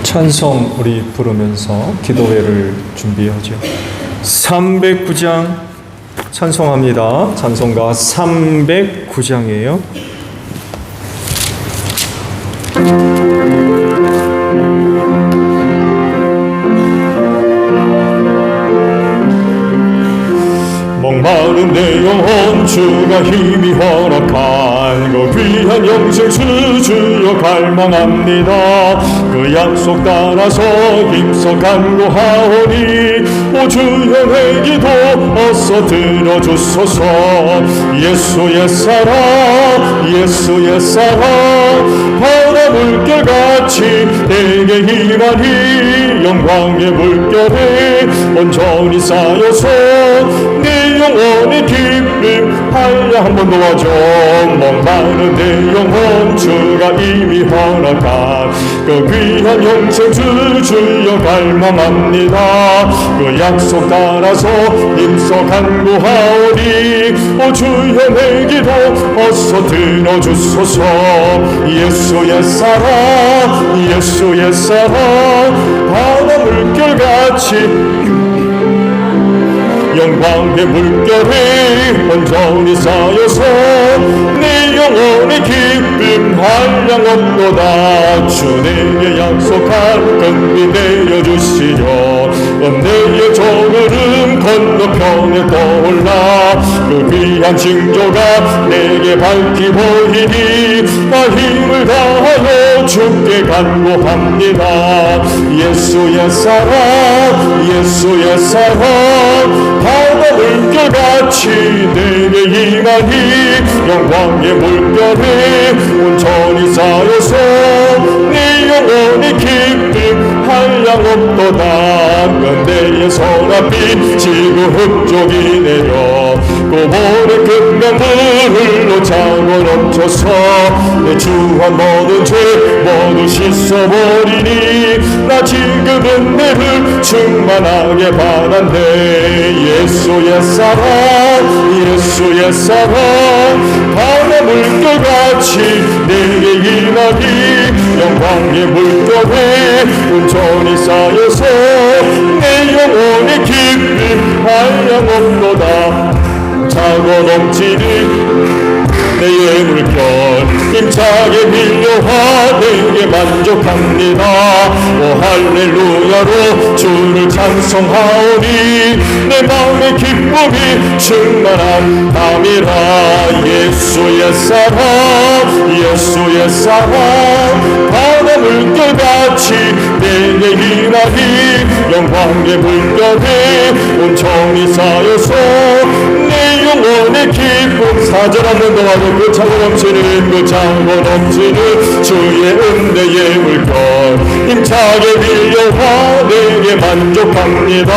찬송 우리 부르면서 기도회를 준비하죠. 309장 찬송합니다. 찬송가 309장이에요. 목마른 내 영혼 주가 힘이 허락한 그 귀한 영생 주여 갈망합니다. 그 약속 따라서 힘써 간구하오니 오 주여 내 기도 어서 들어주소서. 예수 옛사랑 예수 옛사랑 바다 물결같이 내게 임하니 영광의 물결에 온전히 쌓여서 내 영혼의 기쁨 하려 한번 도와줘. 목마른 내 영혼 주가 이미 허락한 그 귀한 영생 주여 갈망합니다. 그 약속 따라서 힘써 간구하오니 오 주여 내 기도 어서 들어주소서. 예수 옛사랑 예수 옛사랑 바다 물결같이 영광의 물결에 온전히 쌓여서 내 영혼의 기쁨 한량없도다. 주 내게 약속한 금비 내어주시려 은혜의 저걸음 건너편에 떠올라 그 귀한 징조가 내게 밝히 보이니 나 힘을 다하여 주께 간구합니다. 예수 옛사랑 예수 옛사랑 바다 물결같이 내게 임하니 영광의 물결에 온전히 쌓여서 내 영혼의 기쁨 한량없도다. 은혜의 서랍빛 지구 흡족이 내려 고모의 금강물 흘러 차고 넘쳐서 내 주한 모든 죄 모두 씻어버리니 나 지금 은혜를 충만하게 받았네. 예수 옛사랑 예수 옛사랑 바다 물결같이 내게 임하니 영광의 물결에 온전히 쌓여서 내 영혼의 기쁨 한량없도다. 차고 넘치는 내의 물결 힘차게 밀려와 내게 만족합니다. 오 할렐루야로 주를 찬송하오니 내 마음의 기쁨이 충만함이라. 예수 옛사랑 예수 옛사랑 바다 물결같이 내게 임하니 영광의 물결에 온전히 쌓여서 내 영혼의 기쁨. 사절 없는 동안에 그 차고 넘치는 그 차고 넘치는 주의 은혜의 물결 힘차게 밀려와 내게 만족합니다.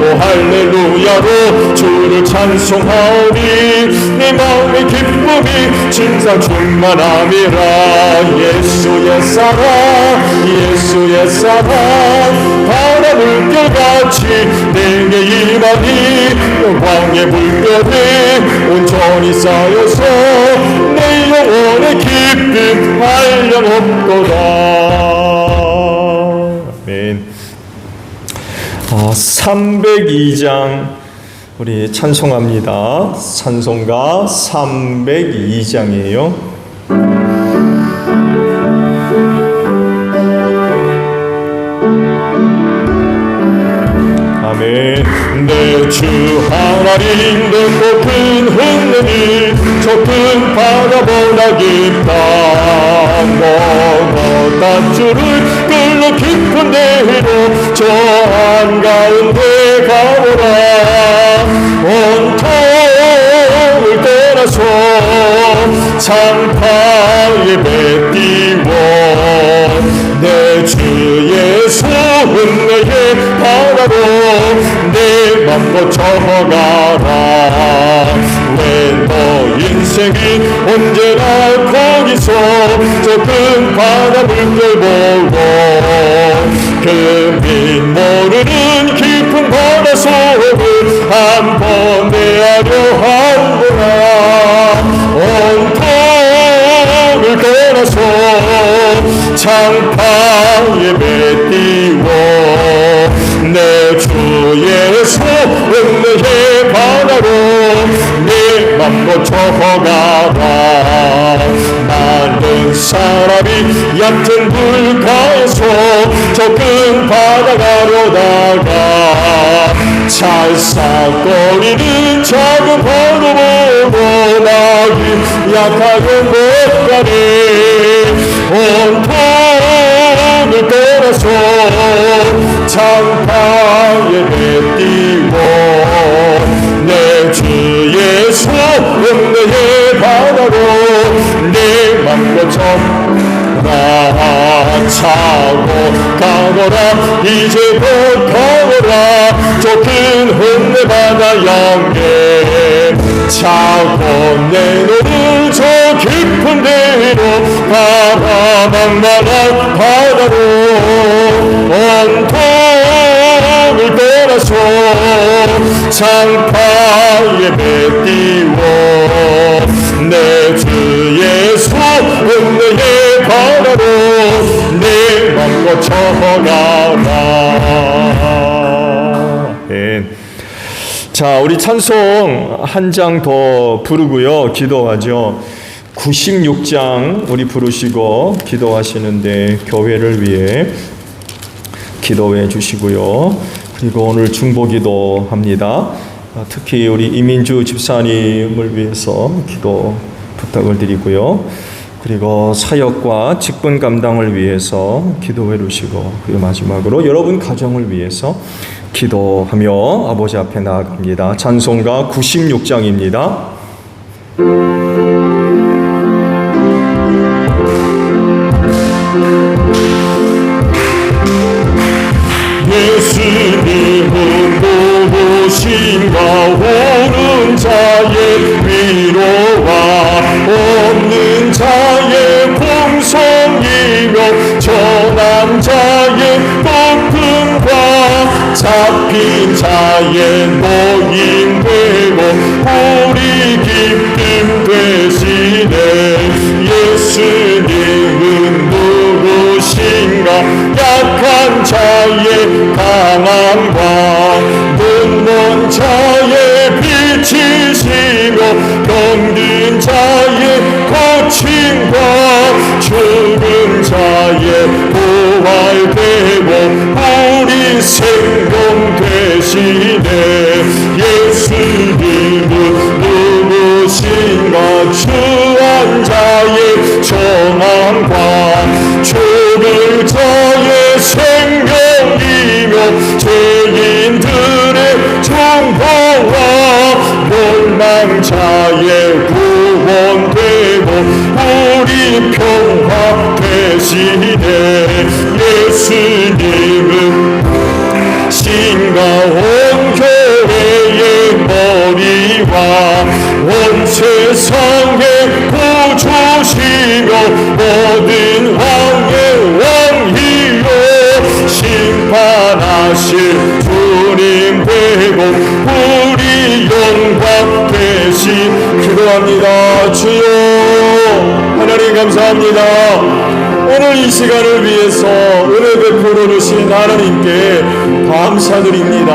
오 할렐루야로 주를 찬송하오니 내 마음의 기쁨이 진상 충만함이라. 예수 옛사랑 예수 옛사랑 바다 물결같이 내게 임하니 영광의 물결에 온전히 쌓여서 내 영혼의 기쁨 한량없도다. 아멘. 302장 우리 찬송합니다. 찬송가 302장이에요. 아멘. 내 주 하나님 내 높은 은혜니 좁은 바다보다 깊다. 먼 주를 끌러 깊은 데로 저 한가운데 가보라. 온통을 떠나서 창파에 뱉띄워 내 주 예수 은혜의 바다로 내 맘 고쳐가라. 왜 너 인생이 언제나 거기서 좁은 바다 물결 보고 금빛 모르는 깊은 바다 속을 한번 내하려 하구나. 온통 떠나서 장파에 뱉띄워 내 주 예수 은혜의 바다로 내 맘 고쳐가라. 많은 사람이 얕은 물가에서 좁은 바다가로다가 찰싹거리는 작은 파도 보고 나기 약하게 못 가네. 온통을 떠나서 장파에 뱉띄워 내 주 예수 은혜의 바다로 내 맘 고쳐라. 차고 가거라. 이제 곧 가거라. 좁은 흔내 바다 양에 차고 내 눈을 저 깊은 데로 바라만만한 바다로 온통을 떠나서 장파에 뱉띄워 내 주 예수 은혜의 바다로 내 맘 고쳐가라. 자, 우리 찬송 한 장 더 부르고요, 기도하죠. 96장 우리 부르시고 기도하시는데 교회를 위해 기도해 주시고요. 그리고 오늘 중보기도 합니다. 특히 우리 이민주 집사님을 위해서 기도 부탁을 드리고요. 그리고 사역과 직분 감당을 위해서 기도해 주시고, 그리고 마지막으로 여러분 가정을 위해서 기도하며 아버지 앞에 나아갑니다. 찬송가 96장입니다. 예수님은 누구신가. 오는 자의 위로와 없는 자의 풍성이며 전한 자의 높음과 잡힌 자의 노인되고 우리 기쁨 되시네. 예수님은 누구신가. 약한 자의 강함과 눈먼 자의 빛이시며 병든 자의 고침과 죽은 자의 부활되고 우리 생명 되시네. 예수님은 누구신가. 주한 자의 정함과 죽을 자의 생명이며 죄인들의 정보와 멸망자의 구원되고 우리 평화 되시네. 예수님은 신과 온 교회의 머리와 온 세상의 구주시며 모든 왕의 왕이요 심판하실 주님 되고 우리 영광 되시. 기도합니다. 주여 하나님 감사합니다. 오늘 이 시간을 위해서 은혜 베풀어 주신 하나님께 감사드립니다.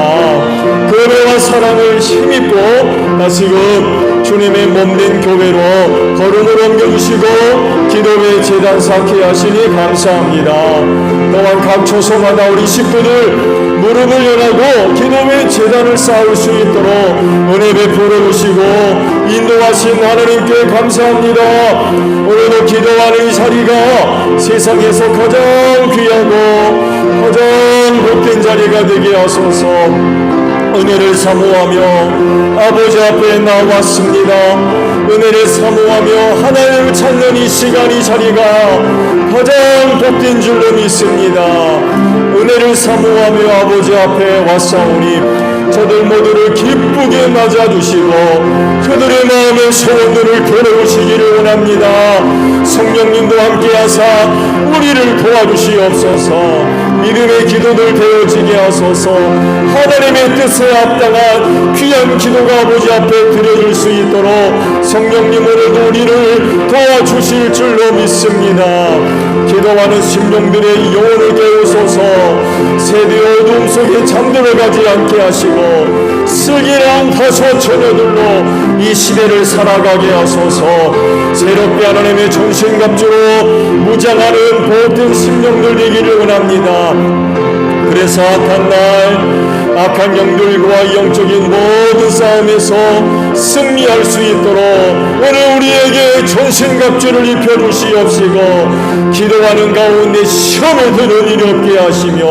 그 은혜와 사랑을 힘입고 다시금 주님의 몸된 교회로 거룩을 옮겨주시고 기도회 재단 쌓게 하시니 감사합니다. 또한 각 초소마다 우리 식구들 무릎을 연하고 기도회 재단을 쌓을 수 있도록 은혜 베풀어 주시고 인도하신 하나님께 감사합니다. 오늘도 기도하는 이 자리가 세상에서 가장 귀하고 가장 복된 자리가 되게 하소서. 은혜를 사모하며 아버지 앞에 나왔습니다. 은혜를 사모하며 하나님을 찾는 이 시간, 이 자리가 가장 복된 줄로 믿습니다. 은혜를 사모하며 아버지 앞에 왔사오니 저들 모두를 기쁘게 맞아주시고 그들의 마음의 소원들을 들어오시기를 원합니다. 성령님도 함께하사 우리를 도와주시옵소서. 믿음의 기도들 되어지게 하소서. 하나님의 뜻에 합당한 귀한 기도가 아버지 앞에 드려질 수 있도록 성령님 오늘도 우리를 도와주실 줄로 믿습니다. 기도하는 심령들의 영혼을 깨우소서. 세대의 어둠 속에 잠들어가지 않게 하시고 슬기랑 다소 처녀들로 이 시대를 살아가게 하소서. 새롭게 하나님의 전신갑주로 무장하는 모든 심령들 되기를 원합니다. 그래서 악한 날 악한 영들과 영적인 모든 싸움에서 승리할 수 있도록 오늘 우리에게 전신갑주를 입혀주시옵시고 기도하는 가운데 시험에 드는 일이 없게 하시며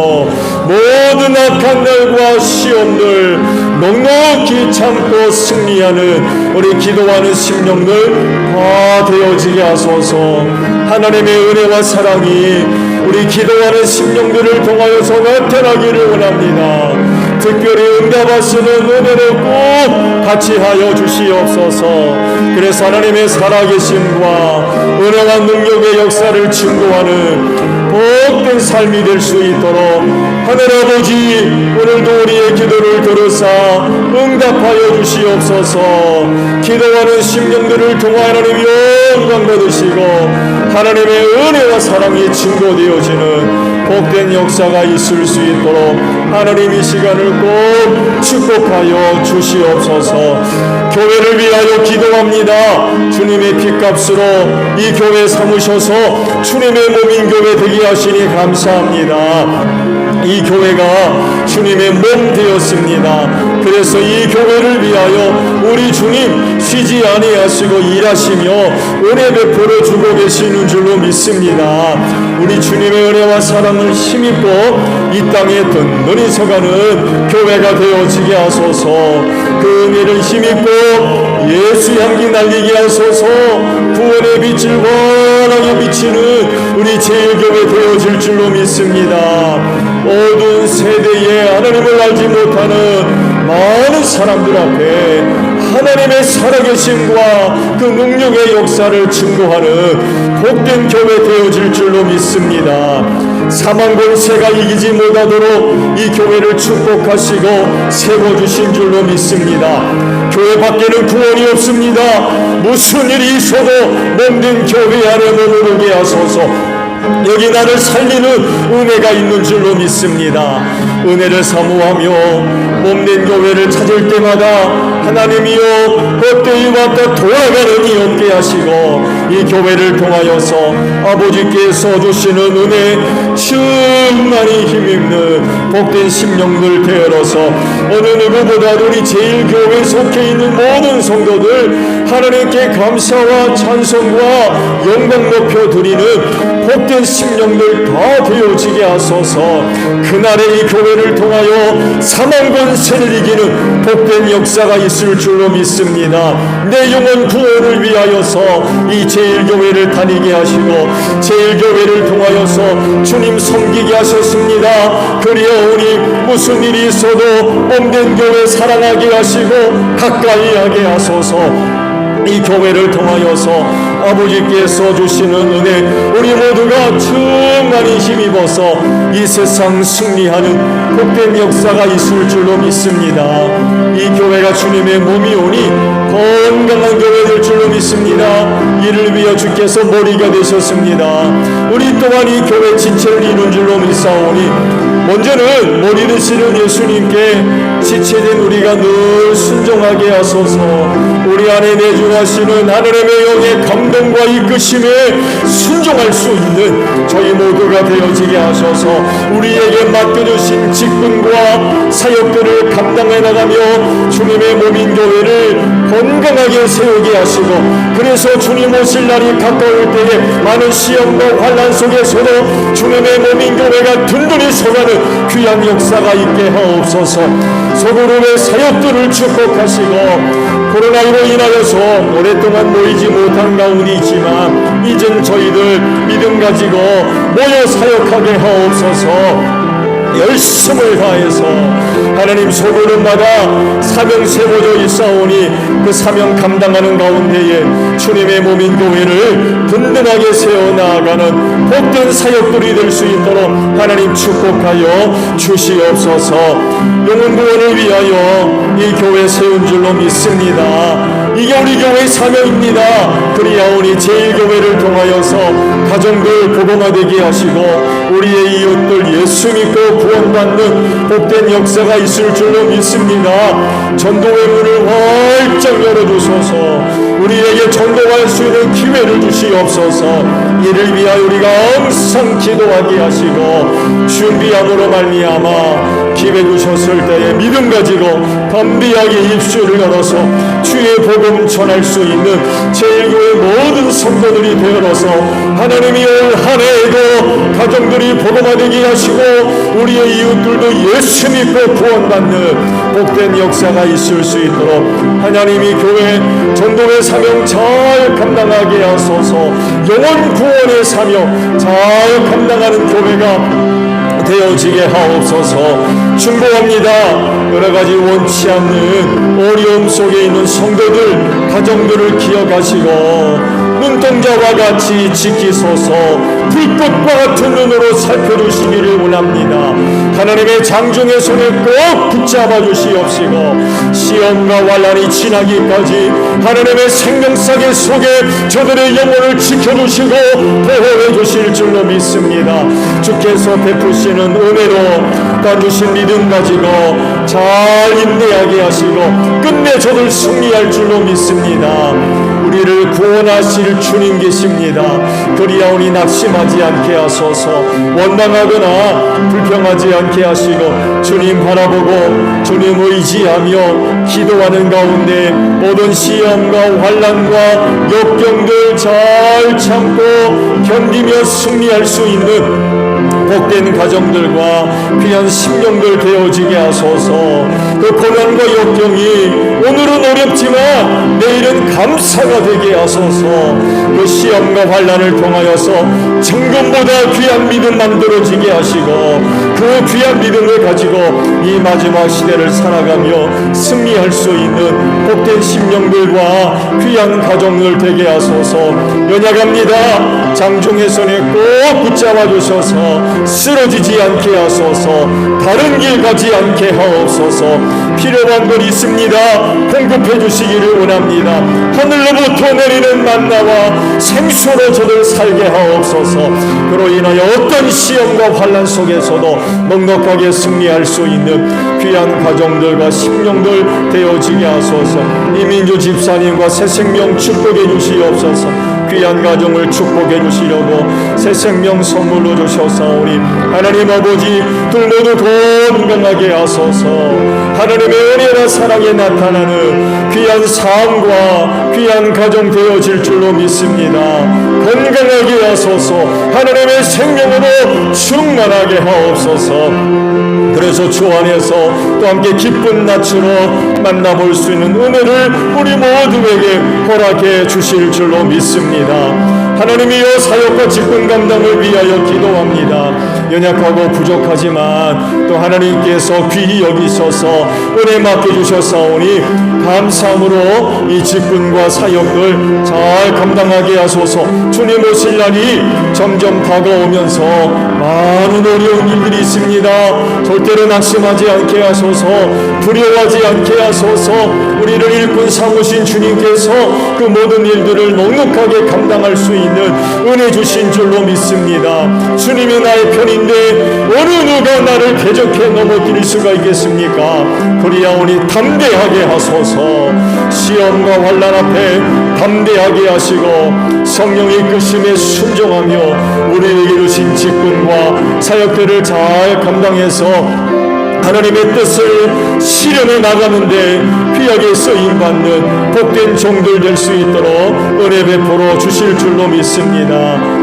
모든 악한 날과 시험들 넉넉히 참고 승리하는 우리 기도하는 심령들 다 되어지게 하소서. 하나님의 은혜와 사랑이 우리 기도하는 심령들을 통하여서 나타나기를 원합니다. 특별히 응답하시는 은혜를 꼭 같이 하여 주시옵소서. 그래서 하나님의 살아계심과 은혜와 능력의 역사를 증거하는 복된 삶이 될 수 있도록 하늘 아버지 오늘도 우리의 기도를 들으사 응답하여 주시옵소서. 기도하는 심령들을 통하여 하나님 영광 받으시고 하나님의 은혜와 사랑이 증거되어지는 복된 역사가 있을 수 있도록 하나님 이 시간을 꼭 축복하여 주시옵소서. 교회를 위하여 기도합니다. 주님의 핏값으로 이 교회 삼으셔서 주님의 몸인 교회 되게 하시니 감사합니다. 이 교회가 주님의 몸 되었습니다. 그래서 이 교회를 위하여 우리 주님 쉬지 아니하시고 일하시며 은혜 베풀어 주고 계시는 줄로 믿습니다. 우리 주님의 은혜와 사랑을 힘입고 이 땅에 든든히 서가는 교회가 되어지게 하소서. 그 은혜를 힘입고 예수 향기 날리게 하소서. 구원의 빛을 환하게 비치는 우리 제일교회 되어질 줄로 믿습니다. 모든 세대에 하나님을 알지 못하는 많은 사람들 앞에 하나님의 살아계심과 그 능력의 역사를 증거하는 복된 교회 되어질 줄로 믿습니다. 사망 권세가 이기지 못하도록 이 교회를 축복하시고 세워주신 줄로 믿습니다. 교회 밖에는 구원이 없습니다. 무슨 일이 있어도 몸된 교회 안에 머무르게 하소서. 여기 나를 살리는 은혜가 있는 줄로 믿습니다. 은혜를 사모하며 몸된 교회를 찾을 때마다 하나님이여 헛되이 왔다 돌아가는 이 없게 하시고 이 교회를 통하여서 아버지께서 주시는 은혜 충만히 힘입는 복된 심령들 되어서 어느 누구보다도 우리 제일교회에 속해 있는 모든 성도들 하나님께 감사와 찬송과 영광 높여 드리는 복된 심령들 다 되어지게 하소서. 그날의 이 교회를 통하여 사망 권세를 이기는 복된 역사가 있을 줄로 믿습니다. 내 영혼 구원을 위하여서 이 제일교회를 다니게 하시고 제일교회를 통하여서 주님 섬기게 하셨습니다. 그리하오니 무슨 일이 있어도 몸된 교회 사랑하게 하시고 가까이 하게 하소서. 이 교회를 통하여서 아버지께서 주시는 은혜 우리 모두가 충만히 힘입어서 이 세상 승리하는 복된 역사가 있을 줄로 믿습니다. 이 교회가 주님의 몸이 오니 건강한 교회 될 줄로 믿습니다. 이를 위해 주께서 머리가 되셨습니다. 우리 또한 이 교회 지체를 이룬 줄로 믿사오니 먼저는 머리 되시는 예수님께 지체된 우리가 늘 순종하게 하소서. 우리 안에 내주하시는 하나님의 영의 감동과 이끄심에 순종할 수 있는 저희 모두가 되어지게 하셔서 우리에게 맡겨주신 직분과 사역들을 감당해 나가며 주님의 몸인 교회를 건강하게 세우게 하시고 그래서 주님 오실 날이 가까울 때에 많은 시험과 환난 속에서도 주님의 몸인 교회가 든든히 서가는 귀한 역사가 있게 하옵소서. 소그룹의 사역들을 축복하시고 코로나로 인하여서 오랫동안 모이지 못한 가운데 있지만 이젠 저희들 믿음 가지고 모여 사역하게 하옵소서. 열심을 다해서 하나님 소그룹마다 사명 세워져 있사오니 그 사명 감당하는 가운데에 주님의 몸인 교회를 든든하게 세워나가는 복된 사역들이 될 수 있도록 하나님 축복하여 주시옵소서. 영혼 구원을 위하여 이 교회 세운 줄로 믿습니다. 이게 우리 교회의 사명입니다. 그리하오니 제1교회를 통하여서 가정들 복음화되게 하시고 우리의 이웃들 예수 믿고 구원받는 복된 역사가 있을 줄로 믿습니다. 전도의 문을 활짝 열어주소서. 우리에게 전도할 수 있는 기회를 주시옵소서. 이를 위하여 우리가 항상 기도하게 하시고 준비함으로 말미암아 기회 주셨을 때에 믿음 가지고 담대하게 입술을 열어서 주의 복음 전할 수 있는 제1교회 모든 성도들이 되어서 하나님이 올 한 해에도 가정들이 복음화되게 하시고 우리의 이웃들도 예수 믿고 구원받는 복된 역사가 있을 수 있도록 하나님이 교회 전도의 사명 잘 감당하게 하소서. 영혼 구원의 사명 잘 감당하는 교회가 되어지게 하옵소서. 중보합니다. 여러가지 원치 않는 어려움 속에 있는 성도들 가정들을 기억하시고 눈동자와 같이 지키소서. 불꽃과 같은 눈으로 살펴주시기를 원합니다. 하나님의 장중의 손에 꼭 붙잡아 주시옵시고 시험과 환난이 지나기까지 하나님의 생명사계 속에 저들의 영혼을 지켜주시고 보호해 주실 줄로 믿습니다. 주께서 베푸시는 은혜로 가주신 믿음 가지고 잘 인내하게 하시고 끝내 저들 승리할 줄로 믿습니다. 우리를 구원하실 주님 계십니다. 그리하오니 낙심하지 않게 하소서. 원망하거나 불평하지 않게 하시고 주님 바라보고 주님 의지하며 기도하는 가운데 모든 시험과 환난과 역경들 잘 참고 견디며 승리할 수 있는 복된 가정들과 귀한 심령들 되어지게 하소서. 그 고난과 역경이 오늘은 어렵지만 내일은 감사가 되게 하소서. 그 시험과 환난을 통하여서 정금보다 귀한 믿음 만들어지게 하시고 그 귀한 믿음을 가지고 이 마지막 시대를 살아가며 승리할 수 있는 복된 심령들과 귀한 가정들 되게 하소서. 연약합니다. 장중의 손에 꼭 붙잡아 주셔서 쓰러지지 않게 하소서. 다른 길 가지 않게 하옵소서. 필요한 것 있습니다. 공급해 주시기를 원합니다. 하늘로부터 내리는 만나와 생수로 저들 살게 하옵소서. 그로 인하여 어떤 시험과 환난 속에서도 넉넉하게 승리할 수 있는 귀한 가정들과 심령들 되어지게 하소서. 이민주 집사님과 새생명 축복해 주시옵소서. 귀한 가정을 축복해 주시려고 새 생명 선물로 주셨사오니 하나님 아버지 둘 모두 건강하게 하소서. 하나님의 은혜와 사랑에 나타나는 귀한 삶과 귀한 가정 되어질 줄로 믿습니다. 건강하게 하소서. 하나님의 생명으로 충만하게 하옵소서. 그래서 주 안에서 또 함께 기쁜 낯으로 만나볼 수 있는 은혜를 우리 모두에게 허락해 주실 줄로 믿습니다. 하나님이여 사역과 직분 감당을 위하여 기도합니다. 연약하고 부족하지만 또 하나님께서 귀히 여기셔서 은혜 맡겨주셨사오니 감사함으로 이 직분과 사역을 잘 감당하게 하소서. 주님 오실 날이 점점 다가오면서 많은 어려운 일들이 있습니다. 절대로 낙심하지 않게 하소서. 두려워하지 않게 하소서. 우리를 일꾼 삼으신 주님께서 그 모든 일들을 넉넉하게 감당할 수 있는 은혜 주신 줄로 믿습니다. 주님이 나의 편인데 어느 누가 나를 대적해 넘어뜨릴 수가 있겠습니까? 그리하오니 담대하게 하소서. 시험과 환난 앞에 담대하게 하시고 성령의 이끄심에 순종하며 우리에게 주신 직분과 사역들을 잘 감당해서 하나님의 뜻을 실현해 나가는데 귀하게 쓰임받는 복된 종들 될 수 있도록 은혜 베풀어 주실 줄로 믿습니다.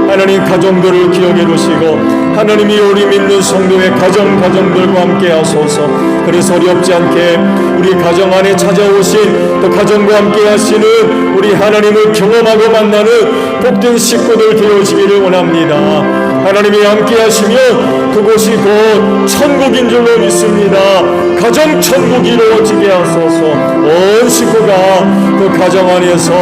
하나님 가정들을 기억해 주시고 하나님이 우리 믿는 성도의 가정들과 함께 하소서. 그래서 어렵지 않게 우리 가정 안에 찾아오신 또 가정과 함께 하시는 우리 하나님을 경험하고 만나는 복된 식구들 되어지기를 원합니다. 하나님이 함께 하시며 그곳이 곧 천국인 줄로 믿습니다. 가정 천국이 이루어지게 하소서. 온 식구가 그 가정 안에서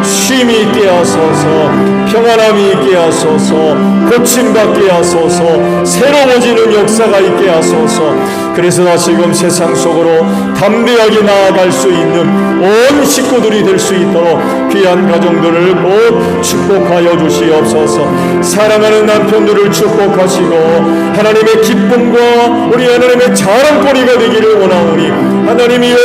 쉼이 있게 하소서. 평안함이 있게 하소서. 고침받게 하소서. 새로워지는 역사가 있게 하소서. 그래서 다시금 세상 속으로 담대하게 나아갈 수 있는 온 식구들이 될 수 있도록 귀한 가정들을 곧 축복하여 주시옵소서. 사랑하는 남편들을 축복하시고 하나님의 기쁨과 우리 하나님의 자랑거리가 되기를 원하오니 하나님이여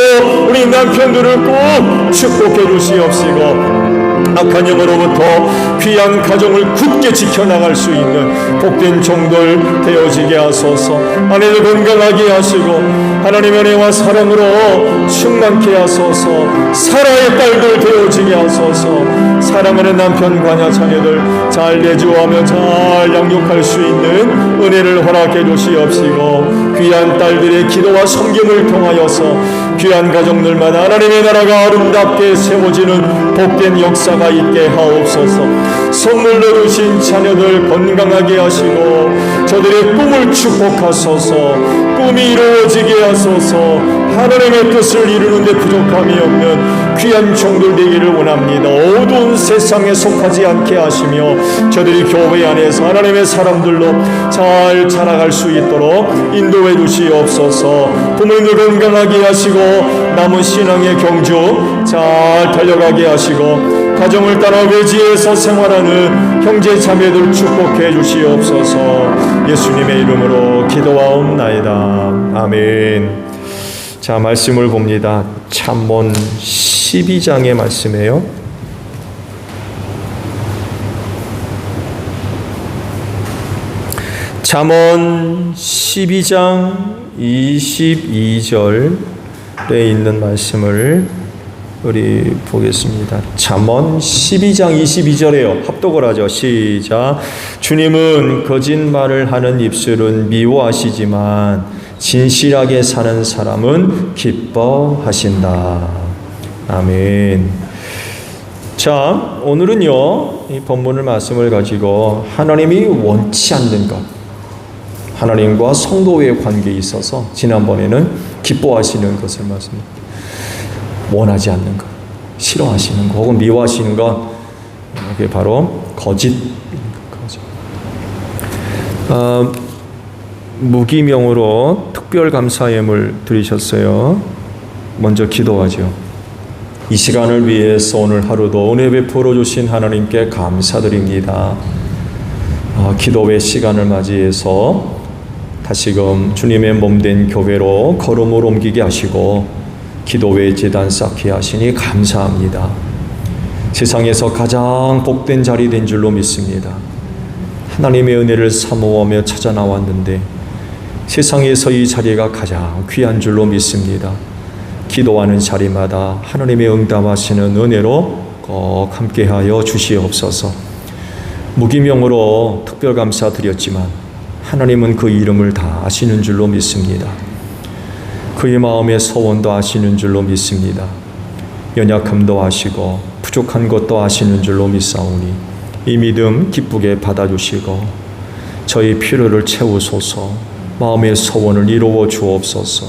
우리 남편들을 꼭 축복해 주시옵시고 악한 영으로부터 귀한 가정을 굳게 지켜나갈 수 있는 복된 종들 되어지게 하소서. 아내들 건강하게 하시고 하나님의 은혜와 사랑으로 충만케 하소서. 사라의 딸들 되어지게 하소서. 사랑하는 남편 관야 자녀들 잘 내주하며 잘 양육할 수 있는 은혜를 허락해 주시옵시고 귀한 딸들의 기도와 섬김을 통하여서 귀한 가정들마다 하나님의 나라가 아름답게 세워지는 복된 역사가 있게 하옵소서. 선물로 주신 자녀들 건강하게 하시고 저들의 꿈을 축복하소서. 꿈이 이루어지게 하소서. 하나님의 뜻을 이루는 데 부족함이 없는 귀한 종들 되기를 원합니다. 어두운 세상에 속하지 않게 하시며 저들이 교회 안에서 하나님의 사람들로 잘 자라갈 수 있도록 인도해 주시옵소서. 부모님들 건강하게 하시고 남은 신앙의 경주 잘 달려가게 하시고 가정을 따라 외지에서 생활하는 형제 자매들 축복해 주시옵소서. 예수님의 이름으로 기도하옵나이다. 아멘. 자, 말씀을 봅니다. 잠언 12장의 말씀이에요. 잠언 12장 22절에 있는 말씀을 우리 보겠습니다. 잠언 12장 22절에요. 합독을 하죠. 시작. 주님은 거짓말을 하는 입술은 미워하시지만 진실하게 사는 사람은 기뻐하신다. 아멘. 자, 오늘은요, 이 본문을 말씀을 가지고 하나님이 원치 않는 것, 하나님과 성도의 관계에 있어서 지난번에는 기뻐하시는 것을 말씀드렸습니다. 원하지 않는 것, 싫어하시는 것, 혹은 미워하시는 것, 그게 바로 거짓. 무기명으로 특별 감사 예물 드리셨어요. 먼저 기도하죠. 이 시간을 위해서 오늘 하루도 은혜 베풀어 주신 하나님께 감사드립니다. 기도의 시간을 맞이해서 다시금 주님의 몸된 교회로 걸음을 옮기게 하시고 기도의 제단 쌓게 하시니 감사합니다. 세상에서 가장 복된 자리 된 줄로 믿습니다. 하나님의 은혜를 사모하며 찾아 나왔는데 세상에서 이 자리가 가장 귀한 줄로 믿습니다. 기도하는 자리마다 하나님의 응답하시는 은혜로 꼭 함께하여 주시옵소서. 무기명으로 특별감사 드렸지만 하나님은 그 이름을 다 아시는 줄로 믿습니다. 그의 마음의 소원도 아시는 줄로 믿습니다. 연약함도 아시고 부족한 것도 아시는 줄로 믿사오니 이 믿음 기쁘게 받아주시고 저희 필요를 채우소서. 마음의 소원을 이루어 주옵소서.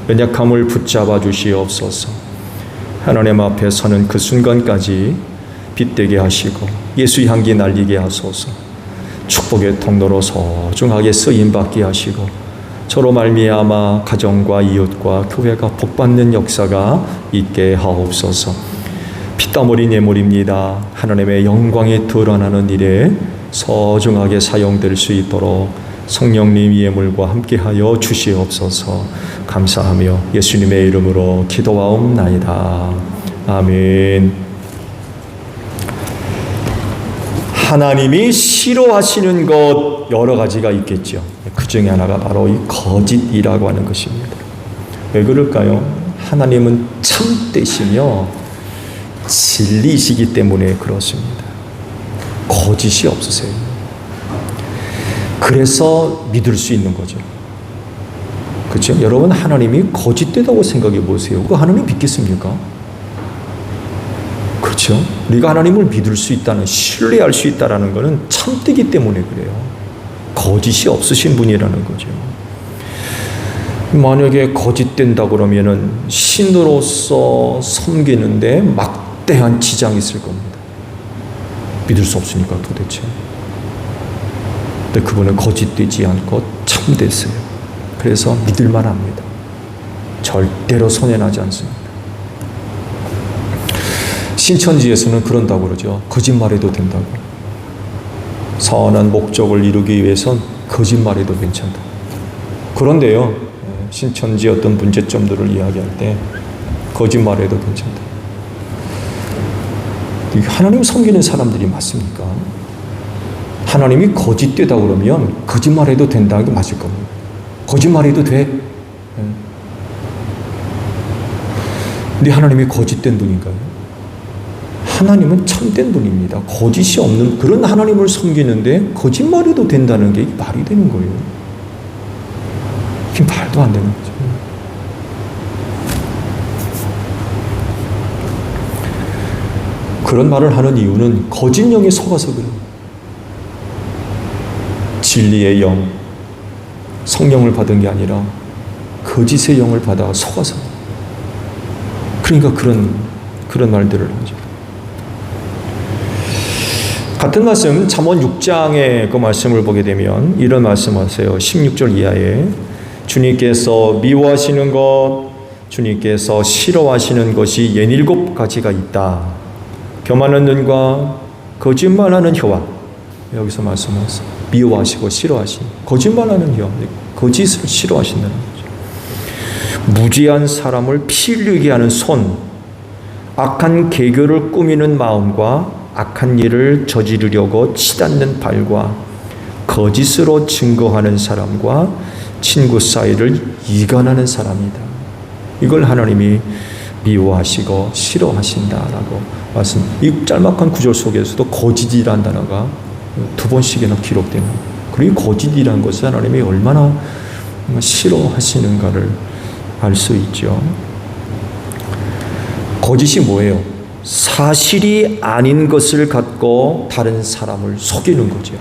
연약함을 붙잡아 주시옵소서. 하나님 앞에 서는 그 순간까지 빛되게 하시고 예수의 향기 날리게 하소서. 축복의 통로로 소중하게 쓰임받게 하시고 저로 말미암아 가정과 이웃과 교회가 복받는 역사가 있게 하옵소서. 피땀 흘린 예물입니다. 하나님의 영광이 드러나는 일에 소중하게 사용될 수 있도록 성령님 예물과 함께하여 주시옵소서. 감사하며 예수님의 이름으로 기도하옵나이다. 아멘. 하나님이 싫어하시는 것 여러 가지가 있겠죠. 그 중에 하나가 바로 이 거짓이라고 하는 것입니다. 왜 그럴까요? 하나님은 참되시며 진리이시기 때문에 그렇습니다. 거짓이 없으세요. 그래서 믿을 수 있는 거죠. 그렇죠? 여러분, 하나님이 거짓되다고 생각해 보세요. 그 하나님 믿겠습니까? 그렇죠? 우리가 하나님을 믿을 수 있다는, 신뢰할 수 있다는 것은 참되기 때문에 그래요. 거짓이 없으신 분이라는 거죠. 만약에 거짓된다 그러면은 신으로서 섬기는데 막대한 지장이 있을 겁니다. 믿을 수 없으니까 도대체. 근데 그분은 거짓되지 않고 참됐어요. 그래서 믿을만 합니다. 절대로 손해나지 않습니다. 신천지에서는 그런다고 그러죠. 거짓말해도 된다고. 선한 목적을 이루기 위해선 거짓말해도 괜찮다. 그런데요, 신천지 어떤 문제점들을 이야기할 때 거짓말해도 괜찮다. 하나님 섬기는 사람들이 맞습니까? 하나님이 거짓되다 그러면 거짓말해도 된다는 게 맞을 겁니다. 거짓말해도 돼. 근데 하나님이 거짓된 분인가요? 하나님은 참된 분입니다. 거짓이 없는 그런 하나님을 섬기는데 거짓말해도 된다는 게 말이 되는 거예요. 이게 말도 안 되는 거죠. 그런 말을 하는 이유는 거짓 영에 속아서 그래요. 진리의 영, 성령을 받은 게 아니라 거짓의 영을 받아 속아서. 그러니까 그런 말들을 하죠. 같은 말씀 잠언 6장의 그 말씀을 보게 되면 이런 말씀하세요. 16절 이하에 주님께서 미워하시는 것, 주님께서 싫어하시는 것이 17가지가 있다. 교만한 눈과 거짓말하는 혀와, 여기서 말씀하세요. 미워하시고 싫어하시는 거짓말하는 혀, 거짓을 싫어하신다는 거죠. 무지한 사람을 피 흘리게 하는 손, 악한 계교를 꾸미는 마음과 악한 일을 저지르려고 치닫는 발과 거짓으로 증거하는 사람과 친구 사이를 이간하는 사람이다. 이걸 하나님이 미워하시고 싫어하신다라고 말씀. 이 짤막한 구절 속에서도 거짓이라는 단어가 2번씩이나 기록됩니다. 그리고 거짓이라는 것을 하나님이 얼마나 싫어하시는가를 알 수 있죠. 거짓이 뭐예요? 사실이 아닌 것을 갖고 다른 사람을 속이는 거죠.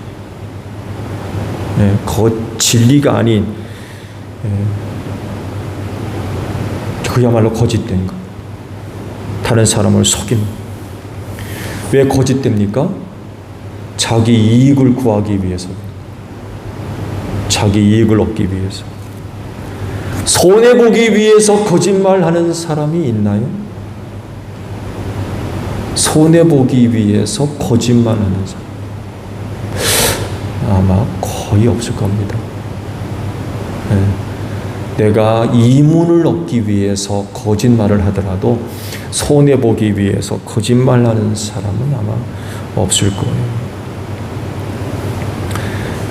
진리가 아닌 그야말로 거짓된 것. 다른 사람을 속이는. 왜 거짓됩니까? 자기 이익을 구하기 위해서. 자기 이익을 얻기 위해서. 손해보기 위해서 거짓말하는 사람이 있나요? 손해보기 위해서 거짓말하는 사람 아마 거의 없을 겁니다. 내가 이문을 얻기 위해서 거짓말을 하더라도 손해보기 위해서 거짓말하는 사람은 아마 없을 거예요.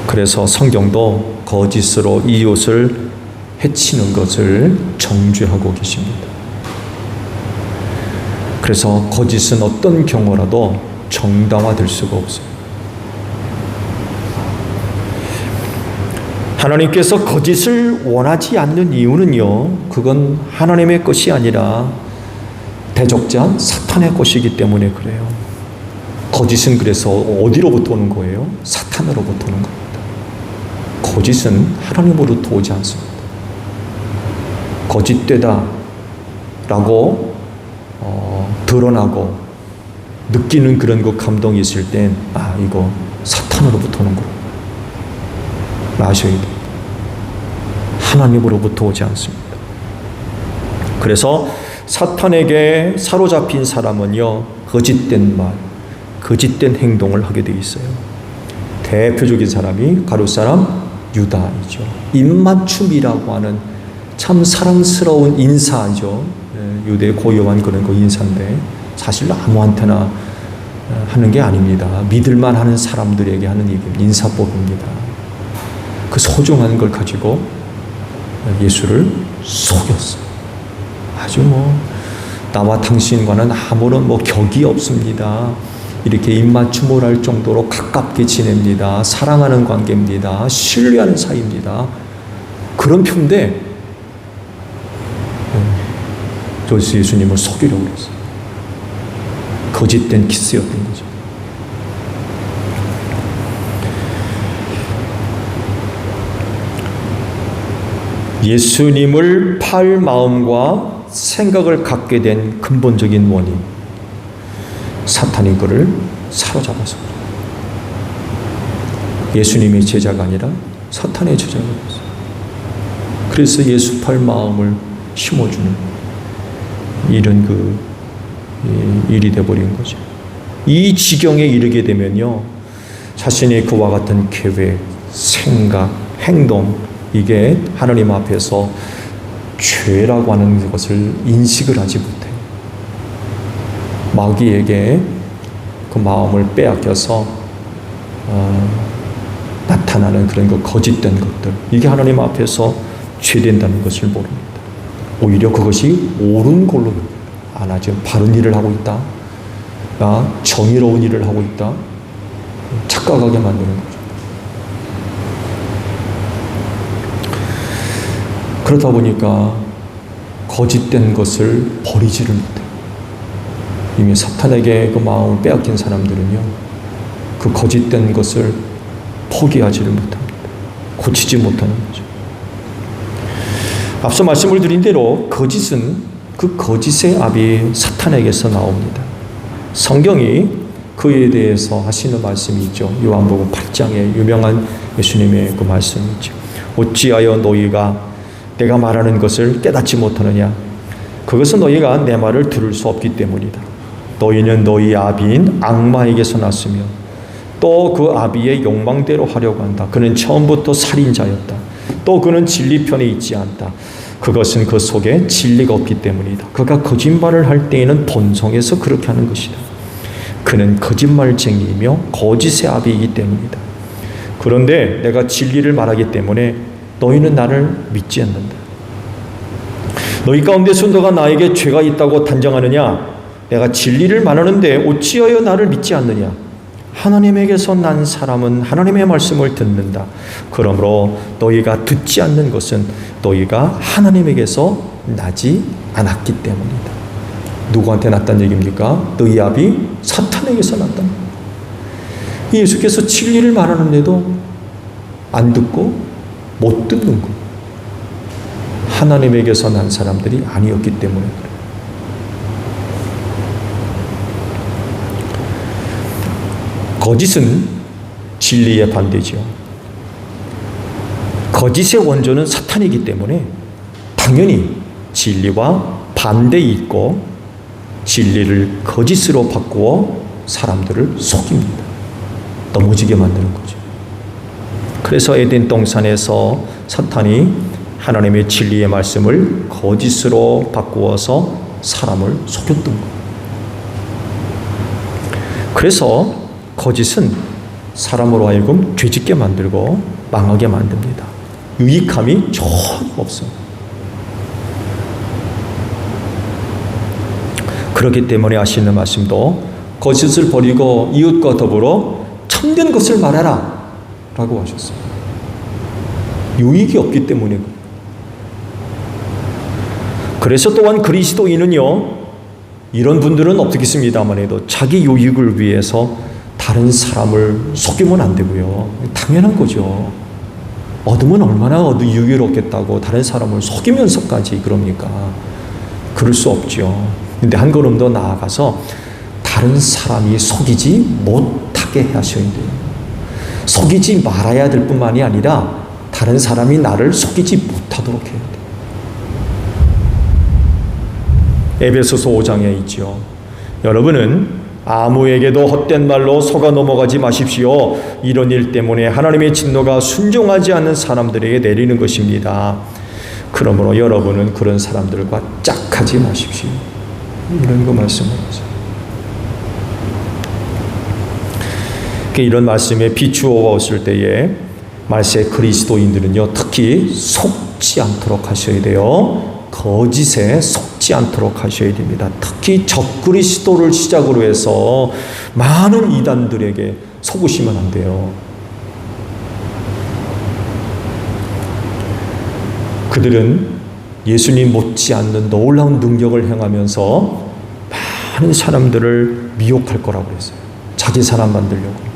그래서 성경도 거짓으로 이웃을 해치는 것을 정죄하고 계십니다. 그래서 거짓은 어떤 경우라도 정당화될 수가 없어요. 하나님께서 거짓을 원하지 않는 이유는요, 그건 하나님의 것이 아니라 대적자 사탄의 것이기 때문에 그래요. 거짓은 그래서 어디로부터 오는 거예요? 사탄으로부터 오는 겁니다. 거짓은 하나님으로부터 오지 않습니다. 거짓되다 라고 드러나고 느끼는 그런 그 감동이 있을 땐 이거 사탄으로부터 오는 거 아셔야 돼요. 하나님으로부터 오지 않습니다. 그래서 사탄에게 사로잡힌 사람은요, 거짓된 말, 거짓된 행동을 하게 되어 있어요. 대표적인 사람이 가룟 사람 유다이죠. 입맞춤이라고 하는 참 사랑스러운 인사죠. 유대의 고유한 그런 그 인사인데 사실 아무한테나 하는 게 아닙니다. 믿을만 하는 사람들에게 하는 인사법입니다. 그 소중한 걸 가지고 예수를 속였어요. 아주 나와 당신과는 아무런 격이 없습니다. 이렇게 입맞춤을 할 정도로 가깝게 지냅니다. 사랑하는 관계입니다. 신뢰하는 사이입니다. 그런 표인데 예수님을 속이려고 그랬어요. 거짓된 키스였던 거죠. 예수님을 팔 마음과 생각을 갖게 된 근본적인 원인, 사탄이 그를 사로잡아서 예수님의 제자가 아니라 사탄의 제자가 됐어요. 그래서 예수 팔 마음을 심어주는 이런 일이 되어버린 거죠. 이 지경에 이르게 되면요, 자신의 그와 같은 계획, 생각, 행동, 이게 하나님 앞에서 죄라고 하는 것을 인식을 하지 못해요. 마귀에게 그 마음을 빼앗겨서 나타나는 그런 거짓된 것들, 이게 하나님 앞에서 죄된다는 것을 모릅니다. 오히려 그것이 옳은 걸로 나 지금 바른 일을 하고 있다, 나 정의로운 일을 하고 있다, 착각하게 만드는 거죠. 그러다 보니까 거짓된 것을 버리지를 못해요. 이미 사탄에게 그 마음을 빼앗긴 사람들은요, 그 거짓된 것을 포기하지를 못합니다. 고치지 못하는 거죠. 앞서 말씀을 드린 대로 거짓은, 그 거짓의 압이 사탄에게서 나옵니다. 성경이 그에 대해서 하시는 말씀이 있죠. 요한복음 8장에 유명한 예수님의 그 말씀이 있죠. 어찌하여 너희가 내가 말하는 것을 깨닫지 못하느냐? 그것은 너희가 내 말을 들을 수 없기 때문이다. 너희는 너희 아비인 악마에게서 났으며 또 그 아비의 욕망대로 하려고 한다. 그는 처음부터 살인자였다. 또 그는 진리 편에 있지 않다. 그것은 그 속에 진리가 없기 때문이다. 그가 거짓말을 할 때에는 본성에서 그렇게 하는 것이다. 그는 거짓말쟁이이며 거짓의 아비이기 때문이다. 그런데 내가 진리를 말하기 때문에 너희는 나를 믿지 않는다. 너희 가운데서 너가 나에게 죄가 있다고 단정하느냐? 내가 진리를 말하는데 어찌하여 나를 믿지 않느냐? 하나님에게서 난 사람은 하나님의 말씀을 듣는다. 그러므로 너희가 듣지 않는 것은 너희가 하나님에게서 나지 않았기 때문이다. 누구한테 났다는 얘기입니까? 너희 아비 사탄에게서 났다. 예수께서 진리를 말하는데도 안 듣고 못 듣는 것. 하나님에게서 난 사람들이 아니었기 때문에 그래요. 거짓은 진리의 반대죠. 거짓의 원조는 사탄이기 때문에 당연히 진리와 반대에 있고 진리를 거짓으로 바꾸어 사람들을 속입니다. 넘어지게 만드는 거죠. 그래서 에덴 동산에서 사탄이 하나님의 진리의 말씀을 거짓으로 바꾸어서 사람을 속였던 거예요. 그래서 거짓은 사람으로 하여금 죄짓게 만들고 망하게 만듭니다. 유익함이 전혀 없어요. 그렇기 때문에 하시는 말씀도 거짓을 버리고 이웃과 더불어 참된 것을 말하라 라고 하셨어요. 유익이 없기 때문에. 그래서 또한 그리스도인은요, 이런 분들은 없겠습니다만 해도 자기 유익을 위해서 다른 사람을 속이면 안 되고요. 당연한 거죠. 얻으면 얼마나 유익을 얻겠다고 다른 사람을 속이면서까지 그럽니까? 그럴 수 없죠. 근데 한 걸음 더 나아가서 다른 사람이 속이지 못하게 하셔야 돼요. 속이지 말아야 될 뿐만이 아니라 다른 사람이 나를 속이지 못하도록 해야 돼요. 에베소서 5장에 있죠. 여러분은 아무에게도 헛된 말로 속아 넘어가지 마십시오. 이런 일 때문에 하나님의 진노가 순종하지 않는 사람들에게 내리는 것입니다. 그러므로 여러분은 그런 사람들과 짝하지 마십시오. 이런 거 말씀하세요. 이런 말씀에 비추어 왔을 때에 말세 그리스도인들은요, 특히 속지 않도록 하셔야 돼요. 거짓에 속지 않도록 하셔야 됩니다. 특히 적그리스도를 시작으로 해서 많은 이단들에게 속으시면 안 돼요. 그들은 예수님 못지않는 놀라운 능력을 행하면서 많은 사람들을 미혹할 거라고 그랬어요. 자기 사람 만들려고.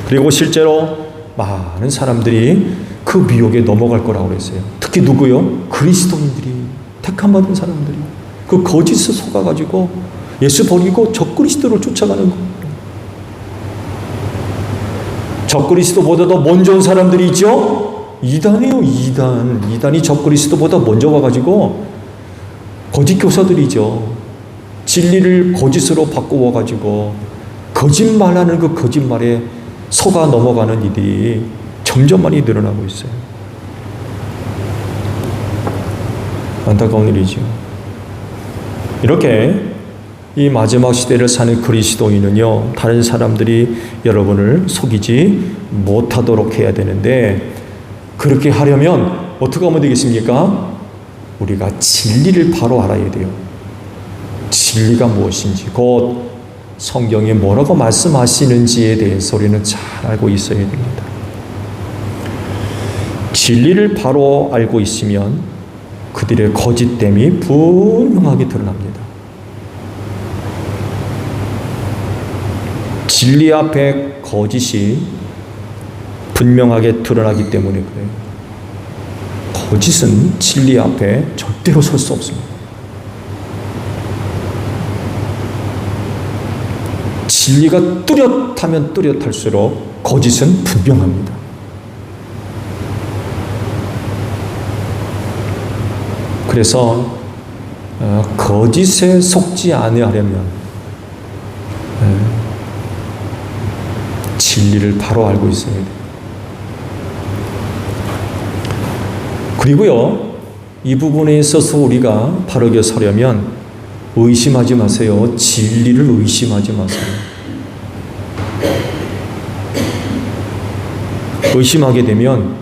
그리고 실제로 많은 사람들이 그 미혹에 넘어갈 거라고 그랬어요. 특히 누구요? 그리스도인들이, 택함받은 사람들이 그 거짓에 속아가지고 예수 버리고 적그리스도를 쫓아가는 거예요. 적그리스도보다도 먼저 온 사람들이 있죠? 이단이에요. 이단이 적그리스도보다 먼저 와가지고 거짓 교사들이죠. 진리를 거짓으로 바꾸어가지고 거짓말하는 그 거짓말에 속아 넘어가는 이들이 점점 많이 늘어나고 있어요. 안타까운 일이죠. 이렇게 이 마지막 시대를 사는 그리스도인은요, 다른 사람들이 여러분을 속이지 못하도록 해야 되는데, 그렇게 하려면 어떻게 하면 되겠습니까? 우리가 진리를 바로 알아야 돼요. 진리가 무엇인지, 곧 성경에 뭐라고 말씀하시는지에 대해서 우리는 잘 알고 있어야 됩니다. 진리를 바로 알고 있으면 그들의 거짓됨이 분명하게 드러납니다. 진리 앞에 거짓이 분명하게 드러나기 때문에 그래요. 거짓은 진리 앞에 절대로 설 수 없습니다. 진리가 뚜렷하면 뚜렷할수록 거짓은 분명합니다. 그래서 거짓에 속지 아니하려면 진리를 바로 알고 있어야 돼요. 그리고요, 이 부분에 있어서 우리가 바르게 서려면 의심하지 마세요. 진리를 의심하지 마세요. 의심하게 되면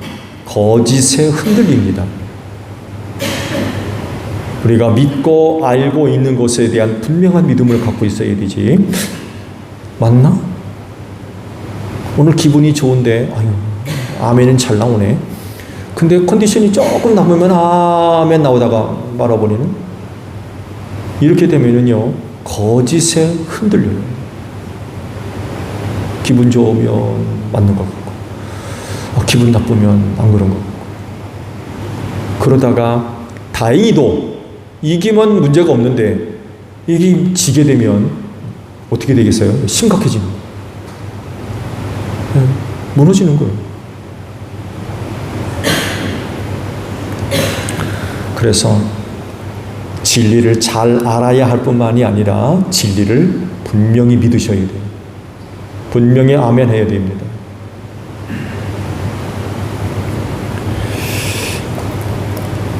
거짓에 흔들립니다. 우리가 믿고 알고 있는 것에 대한 분명한 믿음을 갖고 있어야 되지. 맞나? 오늘 기분이 좋은데, 아유, 아멘은 잘 나오네. 근데 컨디션이 조금 남으면 아멘 나오다가 말아버리는? 이렇게 되면은요, 거짓에 흔들려요. 기분 좋으면 맞는 것 같고, 기분 나쁘면 안 그런 것 같고. 그러다가 다행히도 이기면 문제가 없는데, 이기 지게 되면 어떻게 되겠어요? 심각해지는 거예요. 무너지는 거예요. 그래서 진리를 잘 알아야 할 뿐만이 아니라 진리를 분명히 믿으셔야 돼요. 분명히 아멘 해야 됩니다.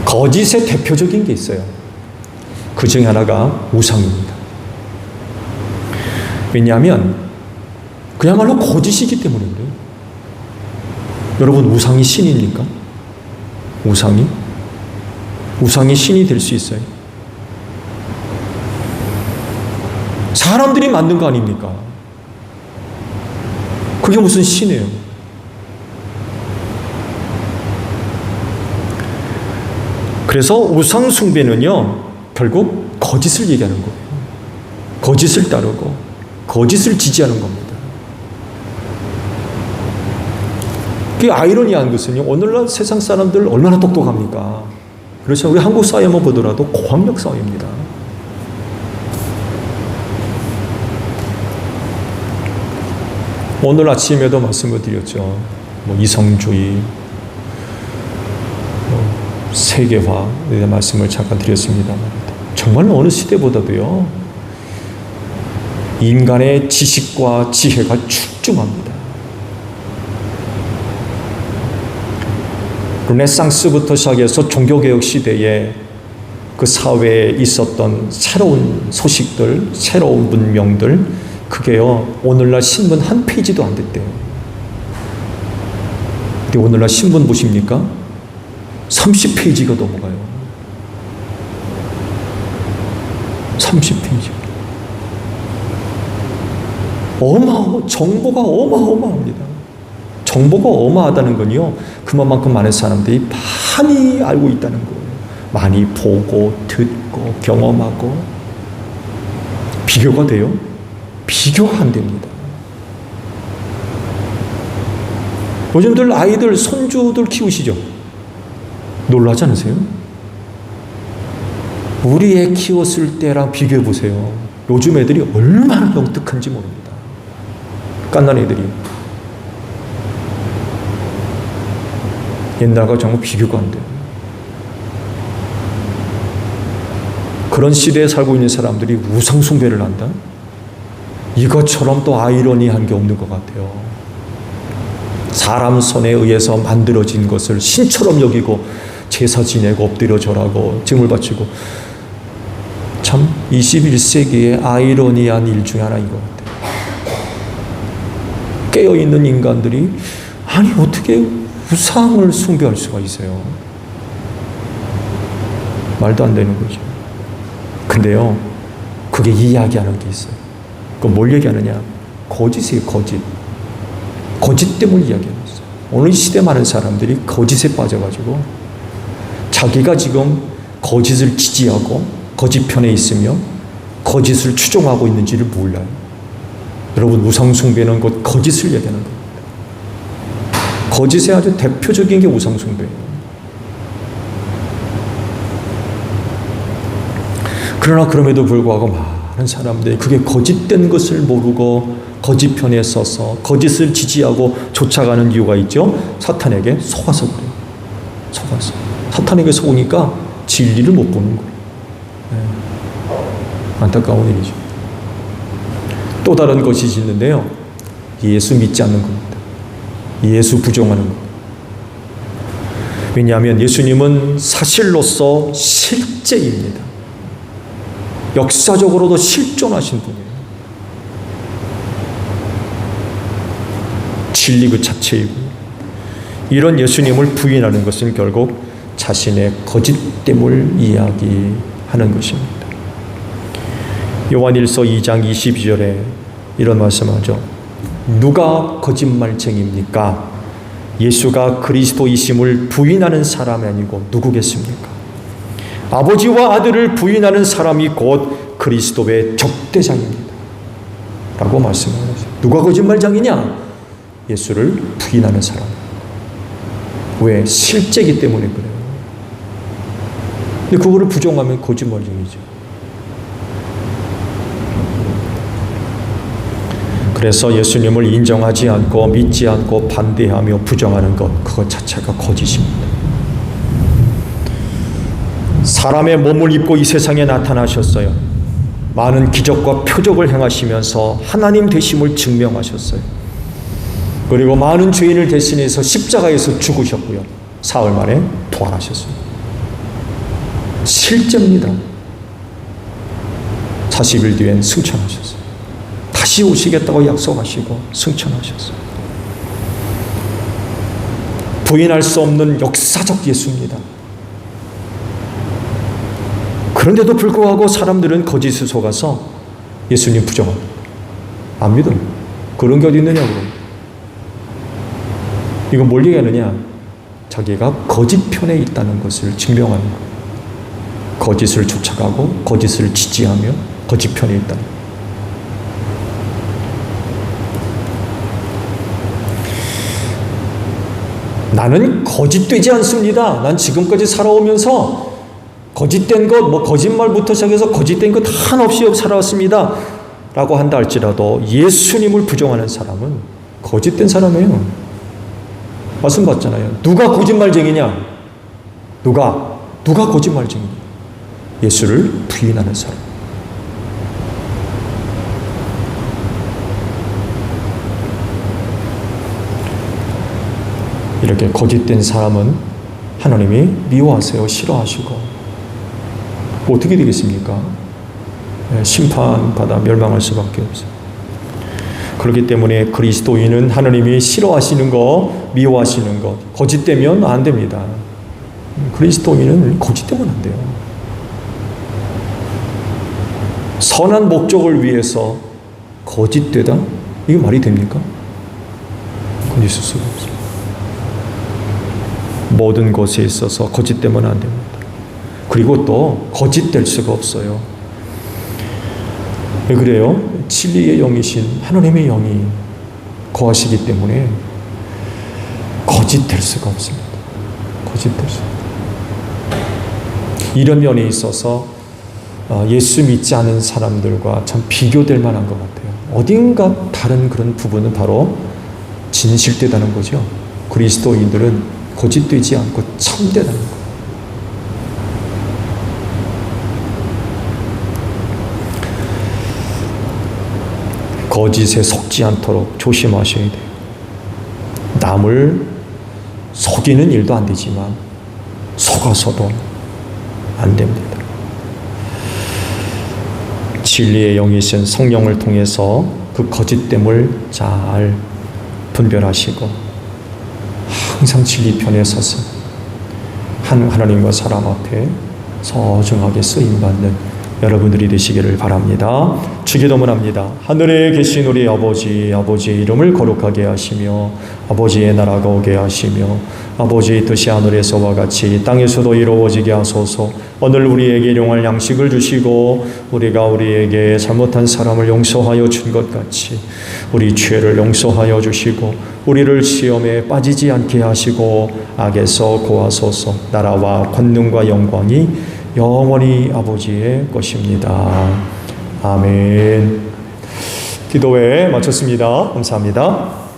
거짓의 대표적인 게 있어요. 그 중에 하나가 우상입니다. 왜냐하면 그야말로 거짓이기 때문에 그래요. 여러분, 우상이 신입니까? 우상이 신이 될 수 있어요. 사람들이 만든 거 아닙니까? 그게 무슨 신이에요? 그래서 우상 숭배는요, 결국 거짓을 얘기하는 거예요. 거짓을 따르고 거짓을 지지하는 겁니다. 그 아이러니한 것은요, 오늘날 세상 사람들 얼마나 똑똑합니까? 그렇죠. 우리 한국 사회만 보더라도 고학력 사회입니다. 오늘 아침에도 말씀을 드렸죠. 이성주의, 세계화에 대한 말씀을 잠깐 드렸습니다. 정말 어느 시대보다도요, 인간의 지식과 지혜가 출중합니다. 르네상스부터 시작해서 종교개혁 시대에 그 사회에 있었던 새로운 소식들, 새로운 문명들, 그게요, 오늘날 신문 한 페이지도 안 됐대요. 근데 오늘날 신문 보십니까? 30페이지가 넘어가요. 30페이지. 정보가 어마어마합니다. 정보가 어마하다는 건요, 그만큼 많은 사람들이 많이 알고 있다는 거예요. 많이 보고, 듣고, 경험하고. 비교가 돼요? 비교가 안 됩니다. 요즘들 아이들, 손주들 키우시죠? 놀라지 않으세요? 우리 애 키웠을 때랑 비교해 보세요. 요즘 애들이 얼마나 영특한지 모릅니다. 깐난 애들이. 옛날과 정말 비교가 안 돼요. 그런 시대에 살고 있는 사람들이 우상 숭배를 한다? 이것처럼 또 아이러니한 게 없는 것 같아요. 사람 손에 의해서 만들어진 것을 신처럼 여기고 제사 지내고 엎드려 절하고 제물 바치고, 참 21세기의 아이러니한 일 중에 하나인 것 같아요. 깨어있는 인간들이 아니 어떻게 우상을 숭배할 수가 있어요? 말도 안 되는 거죠. 근데요, 그게 이야기하는 게 있어요. 그건 뭘 얘기하느냐? 거짓이에요, 거짓. 거짓 때문에 이야기하는 거예요. 오늘 이 시대 많은 사람들이 거짓에 빠져가지고 자기가 지금 거짓을 지지하고 거짓 편에 있으며 거짓을 추종하고 있는지를 몰라요. 여러분, 우상숭배는 곧 거짓을 얘기하는 겁니다. 거짓의 아주 대표적인 게 우상숭배예요. 그러나 그럼에도 불구하고 많은 사람들이 그게 거짓된 것을 모르고 거짓 편에 서서 거짓을 지지하고 쫓아가는 이유가 있죠. 사탄에게 속아서 그래요. 속아서. 사탄에게 속으니까 진리를 못 보는 거예요. 안타까운 일이죠. 또 다른 것이 있는데요. 예수 믿지 않는 겁니다. 예수 부정하는 겁니다. 왜냐하면 예수님은 사실로서 실제입니다. 역사적으로도 실존하신 분이에요. 진리 그 자체이고, 이런 예수님을 부인하는 것은 결국 자신의 거짓됨을 이야기하는 것입니다. 요한일서 2장 22절에 이런 말씀하죠. 누가 거짓말쟁이입니까? 예수가 그리스도이심을 부인하는 사람이 아니고 누구겠습니까? 아버지와 아들을 부인하는 사람이 곧 그리스도의 적대자입니다. 라고 말씀하셨어요. 누가 거짓말장이냐? 예수를 부인하는 사람. 왜? 실제이기 때문에 그래요. 근데 그거를 부정하면 거짓말쟁이죠. 그래서 예수님을 인정하지 않고 믿지 않고 반대하며 부정하는 것, 그것 자체가 거짓입니다. 사람의 몸을 입고 이 세상에 나타나셨어요. 많은 기적과 표적을 행하시면서 하나님 되심을 증명하셨어요. 그리고 많은 죄인을 대신해서 십자가에서 죽으셨고요. 사흘 만에 부활하셨어요. 실제입니다. 40일 뒤엔 승천하셨어요. 다시 오시겠다고 약속하시고 승천하셨어요. 부인할 수 없는 역사적 예수입니다. 그런데도 불구하고 사람들은 거짓에 속아서 예수님 부정합니다. 안 믿어요. 그런 게 어디 있느냐고. 이건 뭘 얘기하느냐? 자기가 거짓 편에 있다는 것을 증명하는 거예요. 거짓을 쫓아가고 거짓을 지지하며 거짓 편에 있다는 거예요. 나는 거짓되지 않습니다. 난 지금까지 살아오면서 거짓된 것, 거짓말부터 시작해서 거짓된 것 한없이 살아왔습니다. 라고 한다 할지라도 예수님을 부정하는 사람은 거짓된 사람이에요. 말씀 받잖아요. 누가 거짓말쟁이냐? 누가 거짓말쟁이냐? 예수를 부인하는 사람. 이렇게 거짓된 사람은 하나님이 미워하세요. 싫어하시고. 어떻게 되겠습니까? 심판받아 멸망할 수밖에 없어요. 그렇기 때문에 그리스도인은 하나님이 싫어하시는 것, 미워하시는 것, 거짓되면 안 됩니다. 그리스도인은 거짓되면 안 돼요. 선한 목적을 위해서 거짓되다? 이게 말이 됩니까? 그건 있을 수가 없어요. 모든 것에 있어서 거짓되면 안 됩니다. 그리고 또 거짓될 수가 없어요. 왜 그래요? 진리의 영이신 하나님의 영이 거하시기 때문에 거짓될 수가 없습니다. 거짓될 수. 이런 면에 있어서 예수 믿지 않은 사람들과 참 비교될 만한 것 같아요. 어딘가 다른 그런 부분은 바로 진실되다는 거죠. 그리스도인들은 거짓되지 않고 참되다는 거예요. 거짓에 속지 않도록 조심하셔야 돼요. 남을 속이는 일도 안 되지만 속아서도 안 됩니다. 진리의 영이신 성령을 통해서 그 거짓됨을 잘 분별하시고 항상 진리 편에 서서 하나님과 사람 앞에 소중하게 쓰임받는 여러분들이 되시기를 바랍니다. 주기도문 합니다. 하늘에 계신 우리 아버지, 아버지의 이름을 거룩하게 하시며 아버지의 나라가 오게 하시며 아버지의 뜻이 하늘에서와 같이 땅에서도 이루어지게 하소서. 오늘 우리에게 일용할 양식을 주시고 우리가 우리에게 잘못한 사람을 용서하여 준 것 같이 우리 죄를 용서하여 주시고 우리를 시험에 빠지지 않게 하시고 악에서 구하소서. 나라와 권능과 영광이 영원히 아버지의 것입니다. 아멘. 기도회 마쳤습니다. 감사합니다.